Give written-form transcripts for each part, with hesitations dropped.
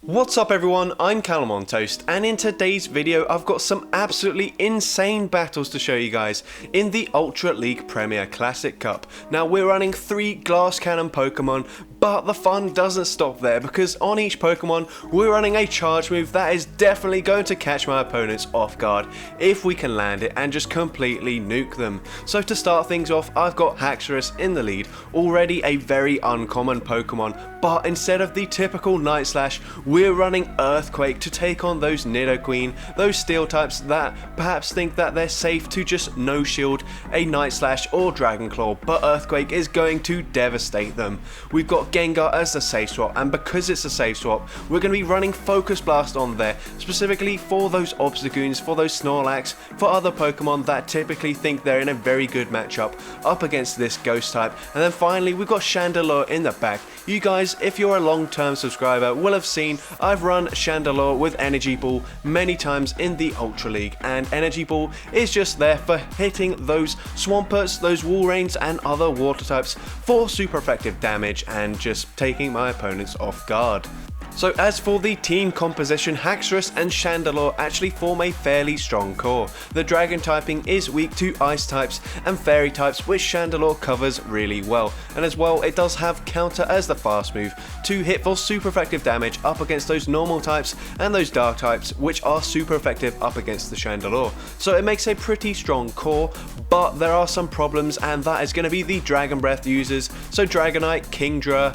What's up everyone, I'm CallumOnToast, and in today's video I've got some absolutely insane battles to show you guys in the Ultra League Premier Classic Cup. Now we're running 3 Glass Cannon Pokemon, but the fun doesn't stop there because on each Pokemon we're running a charge move that is definitely going to catch my opponents off guard if we can land it and just completely nuke them. So to start things off, I've got Haxorus in the lead, already a very uncommon Pokemon, but instead of the typical Night Slash, we're running Earthquake to take on those Nidoqueen, those Steel types that perhaps think that they're safe to just no shield a Night Slash or Dragon Claw, but Earthquake is going to devastate them. We've got Gengar as the safe swap, and because it's a safe swap, we're going to be running Focus Blast on there, specifically for those Obstagoons, for those Snorlax, for other Pokemon that typically think they're in a very good matchup up against this Ghost type. And then finally we've got Chandelure in the back. You guys, if you're a long-term subscriber, will have seen I've run Chandelure with Energy Ball many times in the Ultra League, and Energy Ball is just there for hitting those Swampert, those Walreins and other water types for super effective damage and just taking my opponents off guard. So as for the team composition, Haxorus and Chandelure actually form a fairly strong core. The Dragon typing is weak to Ice types and Fairy types, which Chandelure covers really well. And as well, it does have Counter as the fast move to hit for super effective damage up against those normal types and those Dark types, which are super effective up against the Chandelure. So it makes a pretty strong core, but there are some problems, and that is going to be the Dragon Breath users. So Dragonite, Kingdra,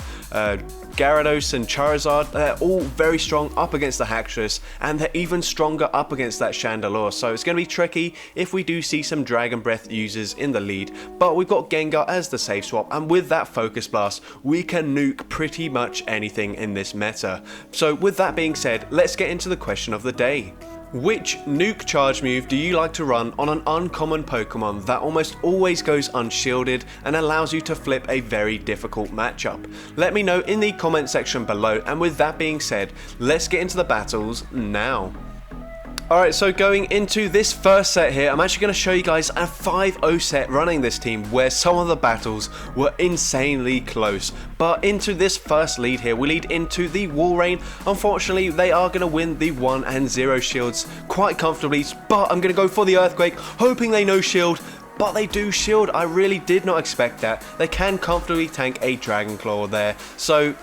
Gyarados and Charizard, they're all very strong up against the Haxorus, and they're even stronger up against that Chandelure, so it's going to be tricky if we do see some Dragon Breath users in the lead. But we've got Gengar as the safe swap, and with that Focus Blast we can nuke pretty much anything in this meta. So with that being said, let's get into the question of the day. Which nuke charge move do you like to run on an uncommon Pokemon that almost always goes unshielded and allows you to flip a very difficult matchup? Let me know in the comment section below, and with that being said, let's get into the battles now. Alright, so going into this first set here, I'm actually going to show you guys a 5-0 set running this team where some of the battles were insanely close. But into this first lead here, we lead into the Walrein. Unfortunately, they are going to win the 1 and 0 shields quite comfortably, but I'm going to go for the Earthquake, hoping they no shield. But they do shield. I really did not expect that. They can comfortably tank a Dragon Claw there. So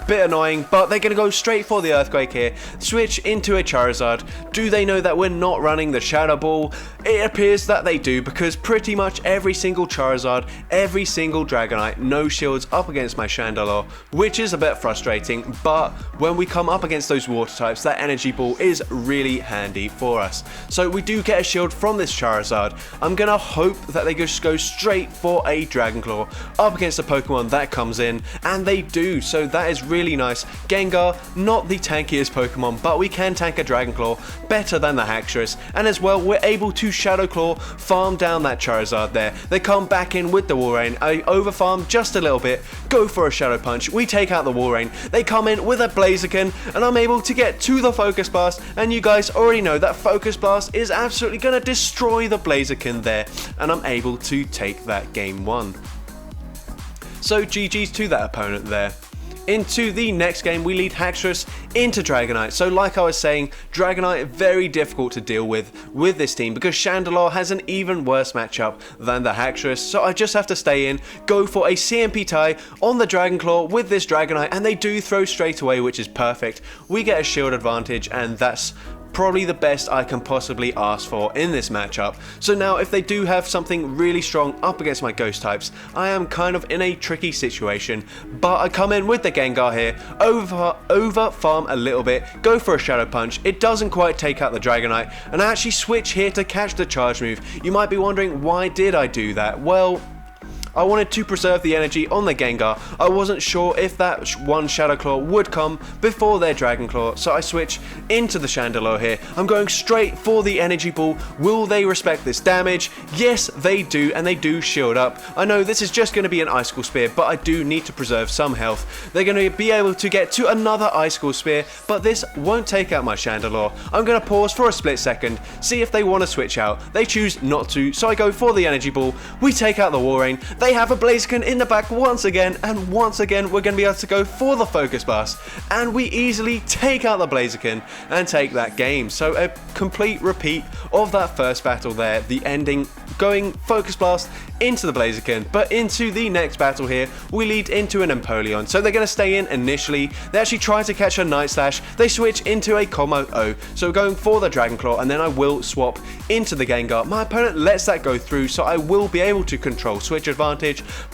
bit annoying, but they're going to go straight for the Earthquake here, switch into a Charizard. Do they know that we're not running the Shadow Ball? It appears that they do, because pretty much every single Charizard, every single Dragonite no shields up against my Chandelure, which is a bit frustrating, but when we come up against those water types, that Energy Ball is really handy for us. So we do get a shield from this Charizard. I'm going to hope that they just go straight for a Dragon Claw up against a Pokemon that comes in, and they do, so that is really nice. Gengar, not the tankiest Pokemon, but we can tank a Dragon Claw better than the Haxorus, and as well we're able to Shadow Claw, farm down that Charizard there. They come back in with the Walrein, I overfarm just a little bit, go for a Shadow Punch, we take out the Walrein, they come in with a Blaziken, and I'm able to get to the Focus Blast, and you guys already know that Focus Blast is absolutely going to destroy the Blaziken there, and I'm able to take that game 1. So GG's to that opponent there. Into the next game, we lead Haxorus into Dragonite. So like I was saying, Dragonite very difficult to deal with this team because Chandelure has an even worse matchup than the Haxorus. So I just have to stay in, go for a CMP tie on the Dragon Claw with this Dragonite, and they do throw straight away, which is perfect. We get a shield advantage, and that's probably the best I can possibly ask for in this matchup. So now if they do have something really strong up against my Ghost types, I am kind of in a tricky situation, but I come in with the Gengar here, over farm a little bit, go for a Shadow Punch, it doesn't quite take out the Dragonite, and I actually switch here to catch the charge move. You might be wondering, why did I do that? Well, I wanted to preserve the energy on the Gengar. I wasn't sure if that one Shadow Claw would come before their Dragon Claw, so I switch into the Chandelure here. I'm going straight for the Energy Ball. Will they respect this damage? Yes, they do, and they do shield up. I know this is just going to be an Icicle Spear, but I do need to preserve some health. They're going to be able to get to another Icicle Spear, but this won't take out my Chandelure. I'm going to pause for a split second, see if they want to switch out. They choose not to, so I go for the Energy Ball. We take out the Walrein. They they have a Blaziken in the back once again, and once again we're going to be able to go for the Focus Blast, and we easily take out the Blaziken and take that game. So a complete repeat of that first battle there, the ending going Focus Blast into the Blaziken, but into the next battle here, we lead into an Empoleon. So they're going to stay in initially, they actually try to catch a Night Slash, they switch into a Combo O, so going for the Dragon Claw, and then I will swap into the Gengar. My opponent lets that go through, so I will be able to control switch advantage,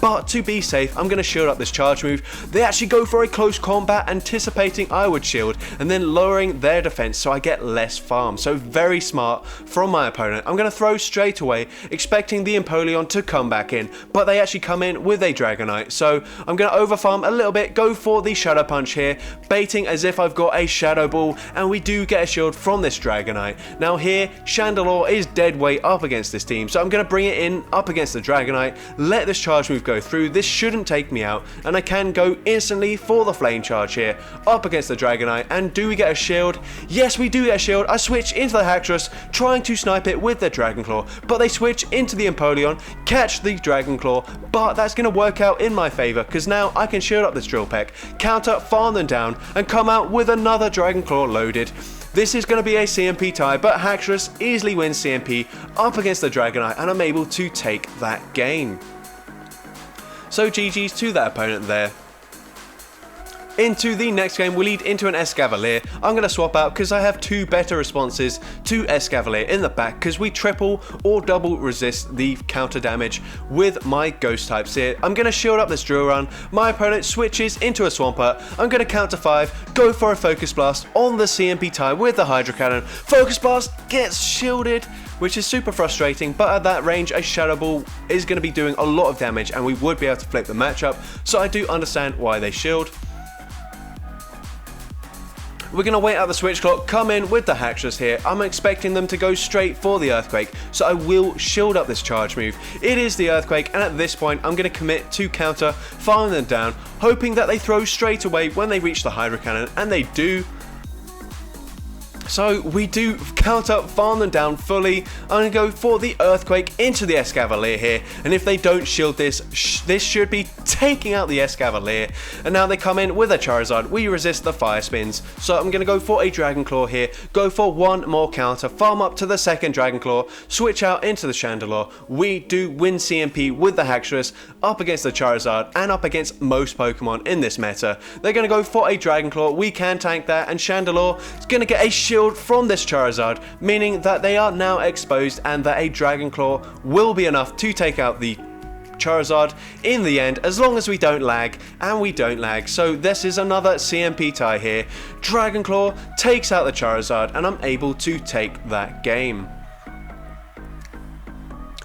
but to be safe, I'm going to shield up this charge move. They actually go for a close combat, anticipating I would shield, and then lowering their defense so I get less farm. So very smart from my opponent. I'm going to throw straight away, expecting the Empoleon to come back in, but they actually come in with a Dragonite, so I'm going to overfarm a little bit, go for the Shadow Punch here, baiting as if I've got a Shadow Ball, and we do get a shield from this Dragonite. Now here, Chandelure is dead weight up against this team, so I'm going to bring it in up against the Dragonite, let this charge move go through, this shouldn't take me out, and I can go instantly for the Flame Charge here, up against the Dragonite, and do we get a shield? Yes, we do get a shield. I switch into the Haxorus, trying to snipe it with the Dragon Claw, but they switch into the Empoleon, catch the Dragon Claw, but that's going to work out in my favour, because now I can shield up this Drill Peck, counter, farm them down, and come out with another Dragon Claw loaded. This is going to be a CMP tie, but Haxorus easily wins CMP up against the Dragonite, and I'm able to take that game. So GG's to that opponent there. Into the next game, we lead into an Escavalier. I'm going to swap out because I have two better responses to Escavalier in the back, because we triple or double resist the counter damage with my ghost types here. I'm going to shield up this Drill Run. My opponent switches into a Swampert. I'm going to counter 5, go for a Focus Blast on the CMP tie with the Hydro Cannon. Focus Blast gets shielded, which is super frustrating, but at that range a Shadow Ball is going to be doing a lot of damage and we would be able to flip the matchup, so I do understand why they shield. We're going to wait out the switch clock, come in with the Haxorus here. I'm expecting them to go straight for the Earthquake, so I will shield up this charge move. It is the Earthquake, and at this point I'm going to commit to counter, farm them down, hoping that they throw straight away when they reach the Hydro Cannon, and they do. So we do counter, farm them down fully. I'm going to go for the Earthquake into the Escavalier here, and if they don't shield this, this should be taking out the Escavalier. And now they come in with a Charizard. We resist the Fire Spins, so I'm going to go for a Dragon Claw here, go for one more counter, farm up to the second Dragon Claw, switch out into the Chandelure. We do win CMP with the Haxorus up against the Charizard and up against most Pokemon in this meta. They're going to go for a Dragon Claw. We can tank that, and Chandelure is going to get a shield from this Charizard, meaning that they are now exposed and that a Dragon Claw will be enough to take out the Charizard in the end, as long as we don't lag, and we don't lag. So this is another CMP tie here. Dragon Claw takes out the Charizard, and I'm able to take that game.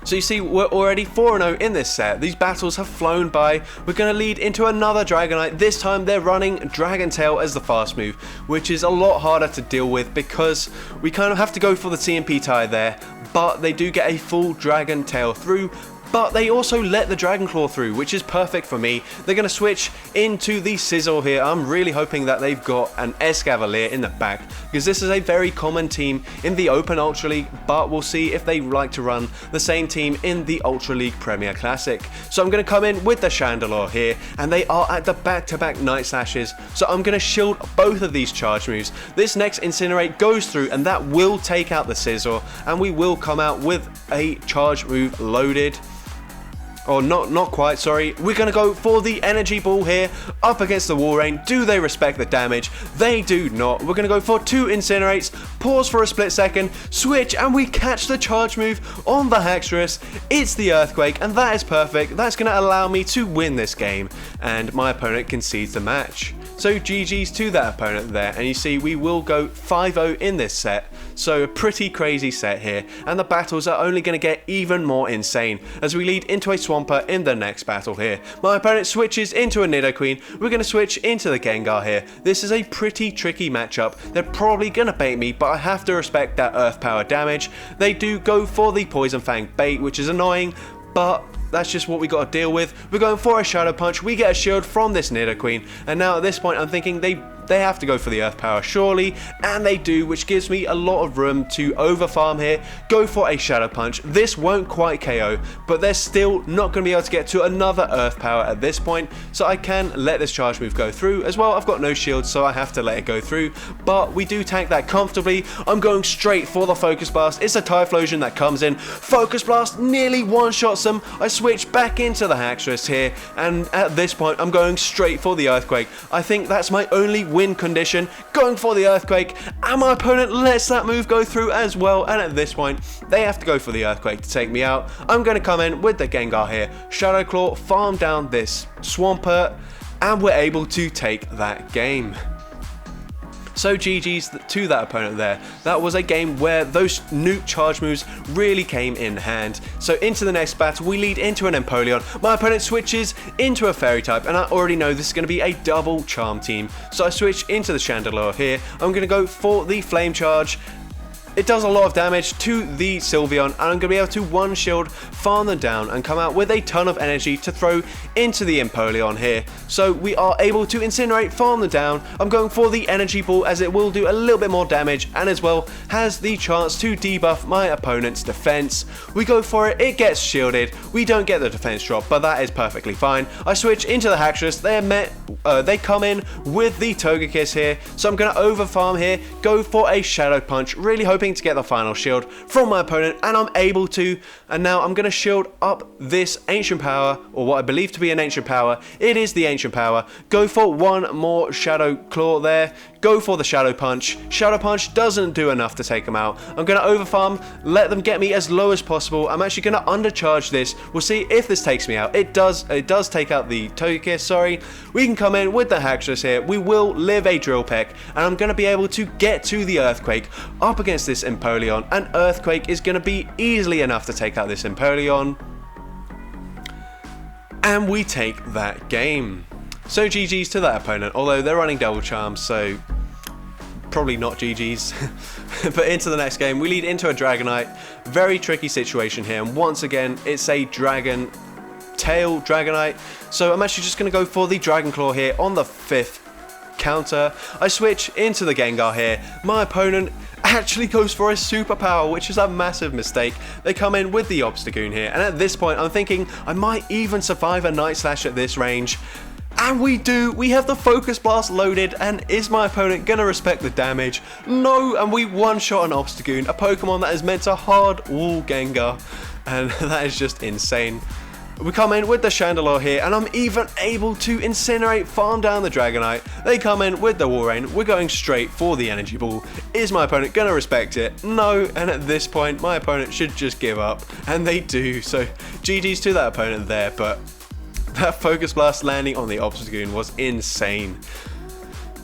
So you see, we're already 4-0 in this set. These battles have flown by. We're going to lead into another Dragonite. This time they're running Dragon Tail as the fast move, which is a lot harder to deal with because we kind of have to go for the CMP tie there, but they do get a full Dragon Tail through. But they also let the Dragon Claw through, which is perfect for me. They're going to switch into the Sizzle here. I'm really hoping that they've got an Escavalier in the back, because this is a very common team in the Open Ultra League, but we'll see if they like to run the same team in the Ultra League Premier Classic. So I'm going to come in with the Chandelure here, and they are at the back-to-back Night Slashes, so I'm going to shield both of these charge moves. This next Incinerate goes through, and that will take out the Sizzle, and we will come out with a charge move loaded. Or not quite, sorry. We're going to go for the Energy Ball here, up against the Walrein. Do they respect the damage? They do not. We're going to go for 2 Incinerates, pause for a split second, switch, and we catch the charge move on the Haxorus. It's the Earthquake, and that is perfect. That's going to allow me to win this game, and my opponent concedes the match. So GG's to that opponent there, and you see we will go 5-0 in this set. So a pretty crazy set here, and the battles are only going to get even more insane as we lead into a Swampert in the next battle here. My opponent switches into a Nidoqueen. We're going to switch into the Gengar here. This is a pretty tricky matchup. They're probably going to bait me, but I have to respect that Earth Power damage. They do go for the Poison Fang bait, which is annoying, but that's just what we got to deal with. We're going for a Shadow Punch. We get a shield from this Nidoqueen, and now at this point I'm thinking they they have to go for the Earth Power surely, and they do, which gives me a lot of room to overfarm here, go for a Shadow Punch. This won't quite KO, but they're still not going to be able to get to another Earth Power at this point, so I can let this charge move go through. As well, I've got no shield, so I have to let it go through, but we do tank that comfortably. I'm going straight for the Focus Blast. It's a Typhlosion that comes in. Focus Blast nearly one-shots them. I switch back into the Haxorus here, and at this point, I'm going straight for the Earthquake. I think that's my only win condition, going for the Earthquake, and my opponent lets that move go through as well, and at this point, they have to go for the Earthquake to take me out. I'm going to come in with the Gengar here, Shadow Claw, farm down this Swampert, and we're able to take that game. So GG's to that opponent there. That was a game where those nuke charge moves really came in hand. So into the next battle, we lead into an Empoleon. My opponent switches into a Fairy type, and I already know this is going to be a double charm team. So I switch into the Chandelure here. I'm going to go for the Flame Charge. It does a lot of damage to the Sylveon, and I'm going to be able to one shield, farm them down, and come out with a ton of energy to throw into the Empoleon here. So we are able to Incinerate, farm them down. I'm going for the Energy Ball as it will do a little bit more damage, and as well has the chance to debuff my opponent's defense. We go for it, it gets shielded. We don't get the defense drop, but that is perfectly fine. I switch into the Haxorus. They come in with the Togekiss here, so I'm going to overfarm here, go for a Shadow Punch, really hoping to get the final shield from my opponent, and I'm able to, and now I'm going to shield up this Ancient Power, or what I believe to be an Ancient Power. It is the Ancient Power. Go for one more Shadow Claw there, go for the Shadow Punch. Shadow Punch doesn't do enough to take them out. I'm going to overfarm, let them get me as low as possible. I'm actually going to undercharge this. We'll see if this takes me out. It does take out the Togekiss, sorry. We can come in with the Haxorus here. We will live a Drill Peck, and I'm going to be able to get to the Earthquake up against this Empoleon. An Earthquake is going to be easily enough to take out this Empoleon, and we take that game. So GG's to that opponent, although they're running double charms, so probably not GG's. But into the next game, we lead into a Dragonite. Very tricky situation here, and once again, it's a Dragon Tail Dragonite. So I'm actually just going to go for the Dragon Claw here on the 5th counter. I switch into the Gengar here. My opponent actually goes for a superpower, which is a massive mistake. They come in with the Obstagoon here, and at this point I'm thinking I might even survive a Night Slash at this range. And we do. We have the Focus Blast loaded, and is my opponent going to respect the damage? No, and we one-shot an Obstagoon, a Pokemon that is meant to hard wall Gengar, and that is just insane. We come in with the Chandelure here, and I'm even able to Incinerate, farm down the Dragonite. They come in with the Walrein. We're going straight for the Energy Ball. Is my opponent going to respect it? No, and at this point, my opponent should just give up, and they do. So GG's to that opponent there, but that Focus Blast landing on the Obstagoon was insane.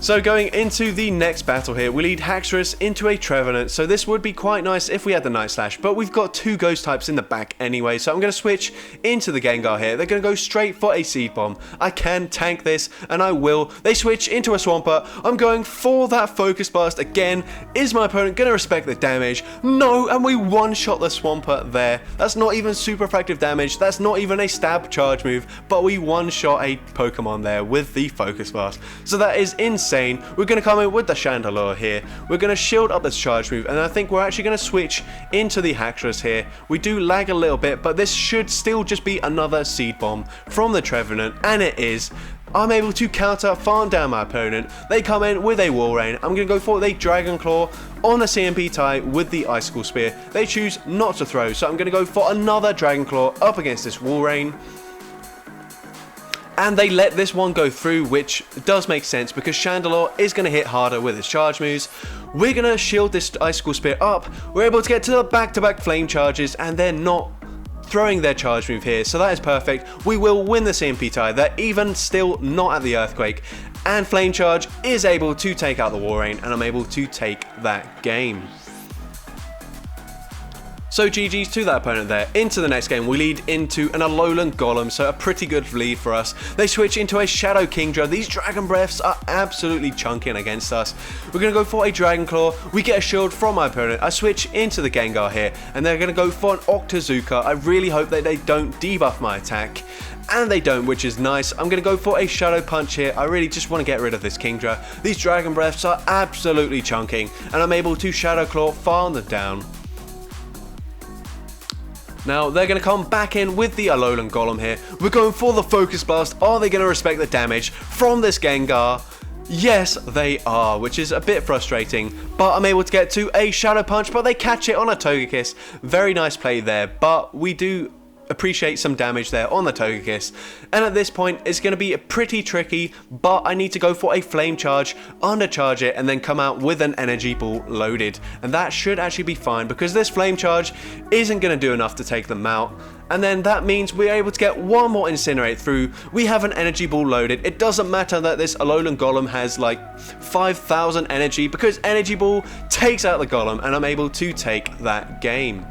So going into the next battle here, we lead Haxorus into a Trevenant. So this would be quite nice if we had the Night Slash, but we've got two Ghost types in the back anyway. So I'm going to switch into the Gengar here. They're going to go straight for a Seed Bomb. I can tank this, and I will. They switch into a Swampert. I'm going for that Focus Blast again. Is my opponent going to respect the damage? No, and we one-shot the Swampert there. That's not even super effective damage. That's not even a stab charge move, but we one-shot a Pokemon there with the Focus Blast. So that is insane. We're going to come in with the Chandelure here. We're going to shield up this charge move, and I think we're actually going to switch into the Haxorus here. We do lag a little bit, but this should still just be another Seed Bomb from the Trevenant, and it is. I'm able to counter, farm down my opponent. They come in with a Walrein. I'm going to go for a Dragon Claw on the CMP tie with the Icicle Spear. They choose not to throw, so I'm going to go for another Dragon Claw up against this Walrein. And they let this one go through, which does make sense because Chandelure is going to hit harder with its charge moves. We're going to shield this Icicle Spear up. We're able to get to the back-to-back Flame Charges, and they're not throwing their charge move here, so that is perfect. We will win the CMP tie. They're even still not at the Earthquake, and Flame Charge is able to take out the Walrein, and I'm able to take that game. So GG's to that opponent there. Into the next game, we lead into an Alolan Golem, so a pretty good lead for us. They switch into a Shadow Kingdra. These Dragon Breaths are absolutely chunking against us. We're going to go for a Dragon Claw. We get a shield from my opponent. I switch into the Gengar here, and they're going to go for an Octazooka. I really hope that they don't debuff my attack. and they don't, which is nice. I'm going to go for a Shadow Punch here. I really just want to get rid of this Kingdra. These Dragon Breaths are absolutely chunking, and I'm able to Shadow Claw, farm them down. Now, they're going to come back in with the Alolan Golem here. We're going for the Focus Blast. Are they going to respect the damage from this Gengar? Yes, they are, which is a bit frustrating, but I'm able to get to a Shadow Punch, but they catch it on a Togekiss. Very nice play there, but we do appreciate some damage there on the Togekiss, and at this point it's going to be pretty tricky, but I need to go for a Flame Charge, undercharge it, and then come out with an Energy Ball loaded, and that should actually be fine because this Flame Charge isn't going to do enough to take them out. And then that means we're able to get one more Incinerate through. We have an Energy Ball loaded. It doesn't matter that this Alolan Golem has like 5,000 energy because Energy Ball takes out the Golem and I'm able to take that game.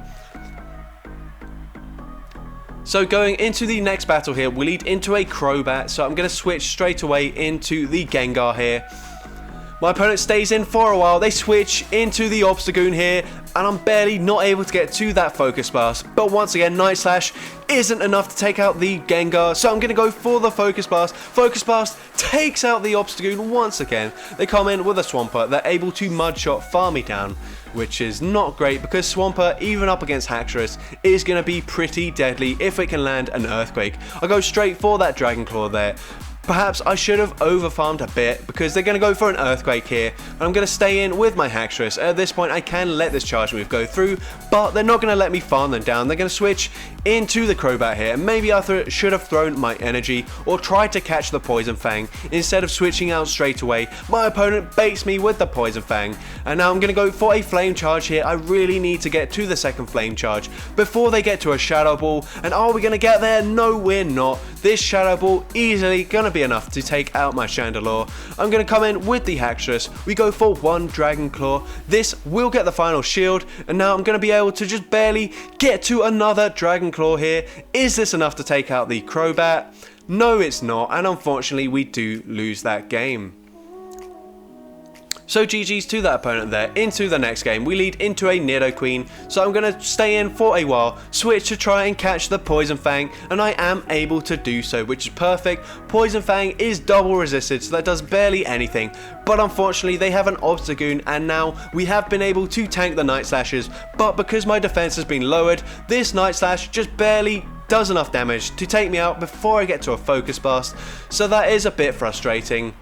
So going into the next battle here, we lead into a Crobat, so I'm going to switch straight away into the Gengar here. My opponent stays in for a while, they switch into the Obstagoon here, and I'm barely not able to get to that Focus Blast. But once again, Night Slash isn't enough to take out the Gengar, so I'm going to go for the Focus Blast. Focus Blast takes out the Obstagoon once again. They come in with a Swampert, they're able to Mud Shot, farm me down, which is not great because Swampert, even up against Haxorus, is going to be pretty deadly if it can land an Earthquake. I go straight for that Dragon Claw there. Perhaps I should have over-farmed a bit because they're going to go for an Earthquake here, and I'm going to stay in with my Haxorus. At this point I can let this charge move go through, but they're not going to let me farm them down. They're going to switch into the Crobat here, and maybe I should have thrown my energy or tried to catch the Poison Fang instead of switching out straight away. My opponent baits me with the Poison Fang, and now I'm going to go for a Flame Charge here. I really need to get to the second Flame Charge before they get to a Shadow Ball, and are we going to get there? No, we're not. This Shadow Ball easily going to be enough to take out my Chandelure. I'm going to come in with the Haxorus. We go for one Dragon Claw. This will get the final shield, and now I'm going to be able to just barely get to another Dragon Claw here. Is this enough to take out the Crobat? No, it's not, and unfortunately we do lose that game. So GG's to that opponent there. Into the next game, we lead into a Nidoqueen, so I'm going to stay in for a while, switch to try and catch the Poison Fang, and I am able to do so, which is perfect. Poison Fang is double resisted, so that does barely anything, but unfortunately they have an Obstagoon, and now we have been able to tank the Night Slashes, but because my defense has been lowered, this Night Slash just barely does enough damage to take me out before I get to a Focus Blast, so that is a bit frustrating.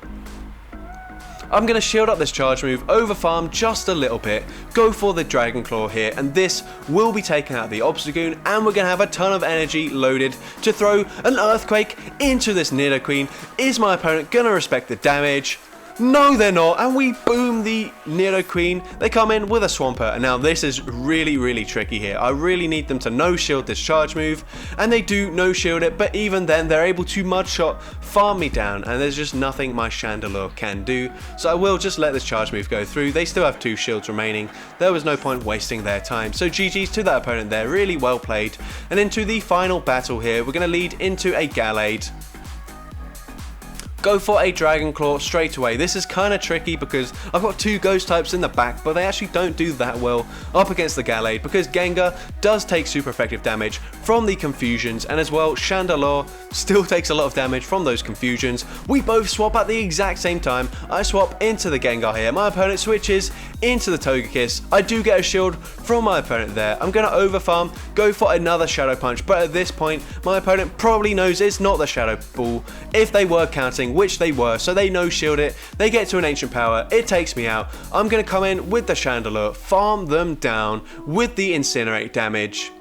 I'm going to shield up this charge move, over farm just a little bit, go for the Dragon Claw here, and this will be taking out the Obstagoon, and we're going to have a ton of energy loaded to throw an Earthquake into this Nidoqueen. Is my opponent going to respect the damage? No, they're not, and we boom the Nidoqueen. They come in with a Swampert, and now this is really tricky here. I really need them to no-shield this charge move, and they do no-shield it, but even then they're able to Mud Shot, farm me down, and there's just nothing my Chandelure can do, so I will just let this charge move go through. They still have 2 shields remaining. There was no point wasting their time, so GG's to that opponent there. Really well played. And into the final battle here, we're going to lead into a Gallade. Go for a Dragon Claw straight away. This is kind of tricky because I've got 2 ghost types in the back, but they actually don't do that well up against the Gallade because Gengar does take super effective damage from the confusions, and as well Chandelure still takes a lot of damage from those confusions. We both swap at the exact same time. I swap into the Gengar here. My opponent switches into the Togekiss. I do get a shield from my opponent there. I'm going to overfarm, go for another Shadow Punch, but at this point my opponent probably knows it's not the Shadow Ball if they were counting, which they were, so they no-shield it. They get to an Ancient Power, it takes me out. I'm going to come in with the Chandelure, farm them down with the Incinerate damage.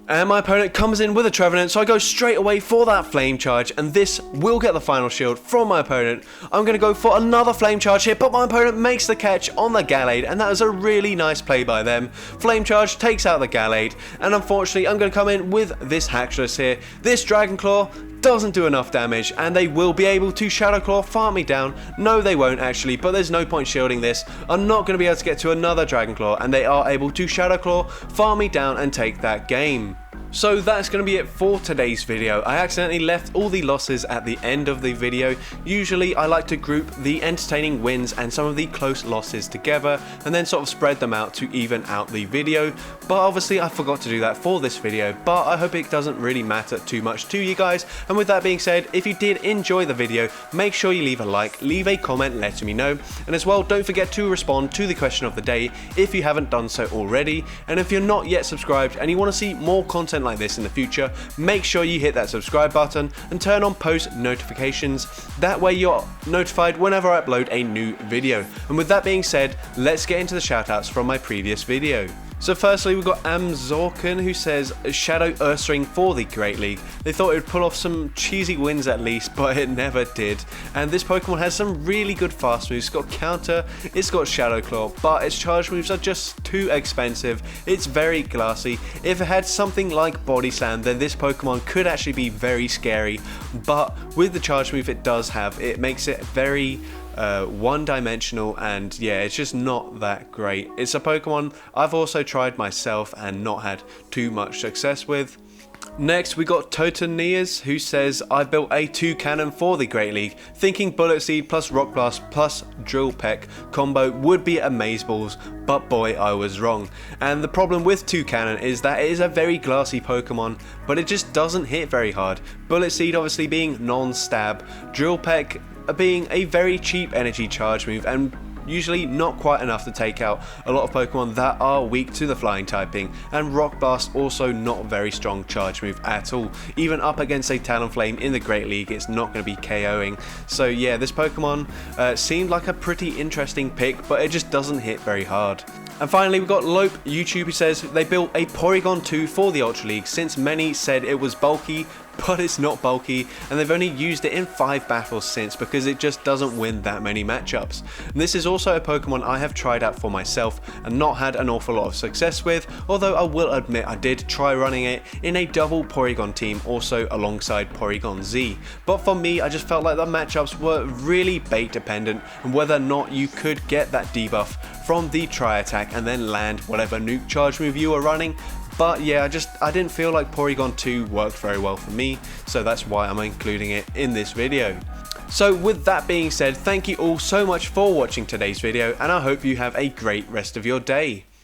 And my opponent comes in with a Trevenant, so I go straight away for that Flame Charge, and this will get the final shield from my opponent. I'm going to go for another Flame Charge here, but my opponent makes the catch on the Gallade, and that is a really nice play by them. Flame Charge takes out the Gallade, and unfortunately I'm going to come in with this Haxorus here. This Dragon Claw doesn't do enough damage, and they will be able to Shadow Claw, farm me down. No, they won't actually, but there's no point shielding this. I'm not going to be able to get to another Dragon Claw, and they are able to Shadow Claw, farm me down, and take that game. So that's going to be it for today's video. I accidentally left all the losses at the end of the video. Usually I like to group the entertaining wins and some of the close losses together and then sort of spread them out to even out the video, but obviously I forgot to do that for this video, but I hope it doesn't really matter too much to you guys. And with that being said, if you did enjoy the video, make sure you leave a like, leave a comment letting me know, and as well don't forget to respond to the question of the day if you haven't done so already. And if you're not yet subscribed and you want to see more content like this in the future, make sure you hit that subscribe button and turn on post notifications. That way you're notified whenever I upload a new video. And with that being said, let's get into the shoutouts from my previous video. So firstly, we've got Amzorkin, who says Shadow Ursaring for the Great League. They thought it would pull off some cheesy wins at least, but it never did. And this Pokemon has some really good fast moves. It's got Counter, it's got Shadow Claw, but its charge moves are just too expensive. It's very glassy. If it had something like Body Slam, then this Pokemon could actually be very scary. But with the charge move it does have, it makes it very one-dimensional, and yeah, it's just not that great. It's a Pokemon I've also tried myself and not had too much success with. Next we got Totonias, who says I built a 2-cannon for the Great League, thinking Bullet Seed plus Rock Blast plus Drill Peck combo would be amazeballs, but boy I was wrong. And the problem with 2-cannon is that it is a very glassy Pokemon, but it just doesn't hit very hard. Bullet Seed obviously being non-stab, Drill Peck being a very cheap energy charge move and usually not quite enough to take out a lot of Pokemon that are weak to the flying typing, and Rock Blast also not very strong charge move at all. Even up against a Talonflame in the Great League, it's not going to be KOing. So yeah, this Pokemon seemed like a pretty interesting pick, but it just doesn't hit very hard. And finally we've got Lope YouTube, who says they built a Porygon 2 for the Ultra League since many said it was bulky, but it's not bulky, and they've only used it in 5 battles since because it just doesn't win that many matchups. And this is also a Pokemon I have tried out for myself and not had an awful lot of success with, although I will admit I did try running it in a double Porygon team also alongside Porygon Z. But for me, I just felt like the matchups were really bait dependent and whether or not you could get that debuff from the Tri-Attack and then land whatever nuke charge move you were running. But yeah, I didn't feel like Porygon 2 worked very well for me, so that's why I'm including it in this video. So with that being said, thank you all so much for watching today's video, and I hope you have a great rest of your day.